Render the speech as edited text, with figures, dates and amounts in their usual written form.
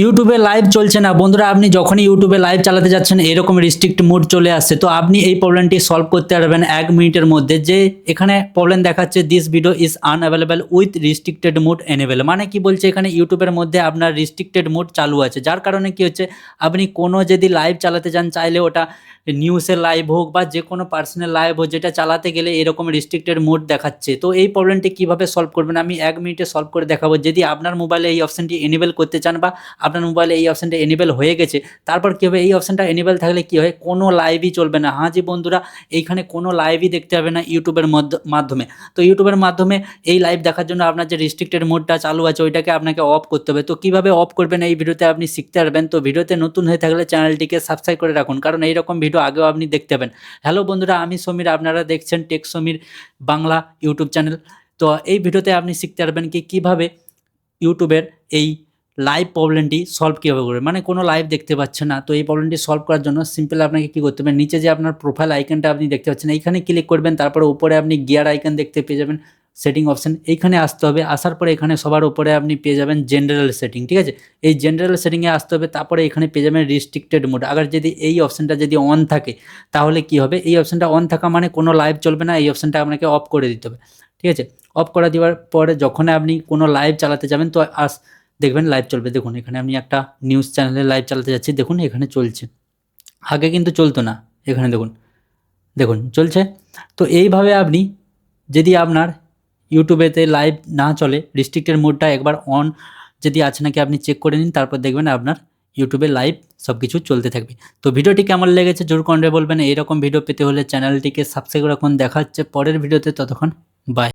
ইউটিউবে লাইভ চলছে না বন্ধুরা। আপনি যখনই ইউটিউবে লাইভ চালাতে যাচ্ছেন এরকম রিস্ট্রিক্ট মোড চলে আসছে, তো আপনি এই প্রবলেমটি সলভ করতে পারবেন 1 মিনিটের মধ্যে। যে এখানে প্রবলেম দেখাচ্ছে this video is unavailable with restricted mode enable, মানে কি বলছে এখানে ইউটিউবের মধ্যে আপনার রিস্ট্রিক্টেড মোড চালু আছে, যার কারণে কি হচ্ছে আপনি কোনো যদি লাইভ চালাতে যান, চাইলে ওটা নিউজের লাইভ হোক বা যে কোনো পার্সোনাল লাইভ হোক, যেটা চালাতে গেলে এরকম রিস্ট্রিক্টেড মোড দেখাচ্ছে। তো এই প্রবলেমটি কীভাবে সলভ করবেন আমি 1 মিনিটে সলভ করে দেখাবো। যদি আপনার মোবাইলে এই অপশানটি এনেবল করতে চান বা আপনার মোবাইলে এই অপশানটা এনেবল হয়ে গেছে, তারপর কী হবে, এই অপশানটা এনেবল থাকলে কী হয়, কোনো লাইভই চলবে না। হ্যাঁ জি বন্ধুরা, এইখানে কোনো লাইভই দেখতে হবে না ইউটিউবের মাধ্যমে। তো ইউটিউবের মাধ্যমে এই লাইভ দেখার জন্য আপনার যে রিস্ট্রিক্টেড মোডটা চালু আছে ওইটাকে আপনাকে অফ করতে হবে। তো কীভাবে অফ করবেন এই ভিডিওতে আপনি শিখতে পারবেন। তো ভিডিওতে নতুন হয়ে থাকলে চ্যানেলটিকে সাবস্ক্রাইব করে রাখুন, কারণ এইরকম ভিডিও আগেও আপনি দেখতে পাবেন। হ্যালো বন্ধুরা, আমি সমীর, আপনারা দেখছেন tech Samir Bangla YouTube channel. তো এই ভিডিওতে আপনি শিখতে পারবেন কি কীভাবে ইউটিউবের এই লাইভ প্রবলেমটি সলভ কীভাবে করবে, মানে কোনো লাইভ দেখতে পাচ্ছে না। তো এই প্রবলেমটি সলভ করার জন্য সিম্পল আপনাকে কী করতে হবে, নিচে যে আপনার প্রোফাইল আইকনটা আপনি দেখতে পাচ্ছেন এইখানে ক্লিক করবেন, তারপরে উপরে আপনি গিয়ার আইকন দেখতে পেয়ে যাবেন, সেটিং অপশান এইখানে আসতে হবে। আসার পরে এখানে সবার উপরে আপনি পেয়ে যাবেন জেনারেল সেটিং, ঠিক আছে। এই জেনারেল সেটিংয়ে আসতে হবে, তারপরে এখানে পেয়ে যাবেন রিস্ট্রিক্টেড মোড। আবার যদি এই অপশানটা যদি অন থাকে তাহলে কি হবে, এই অপশানটা অন থাকা মানে কোনো লাইভ চলবে না, এই অপশানটা আপনাকে অফ করে দিতে হবে, ঠিক আছে। অফ করে দেওয়ার পরে যখন আপনি কোনো লাইভ চালাতে যাবেন তো দেখবেন লাইভ চলবে। দেখুন এখানে আমি একটা নিউজ চ্যানেলে লাইভ চালাতে যাচ্ছি, দেখুন এখানে চলছে। আগে কিন্তু চলতো না, এখানে দেখুন দেখুন চলছে। তো এইভাবে আপনি যদি আপনার ইউটিউবেতে লাইভ না চলে, রিস্ট্রিক্টেড মোডটা একবার অন যদি আছে নাকি আপনি চেক করে নিন, তারপর দেখবেন আপনার ইউটিউবে লাইভ সব কিছু চলতে থাকবে। তো ভিডিওটি কেমন লেগেছে জোর করে বলবেন। এইরকম ভিডিও পেতে হলে চ্যানেলটিকে সাবস্ক্রাইব রাখুন। দেখা হচ্ছে পরের ভিডিওতে, ততক্ষণ বাই।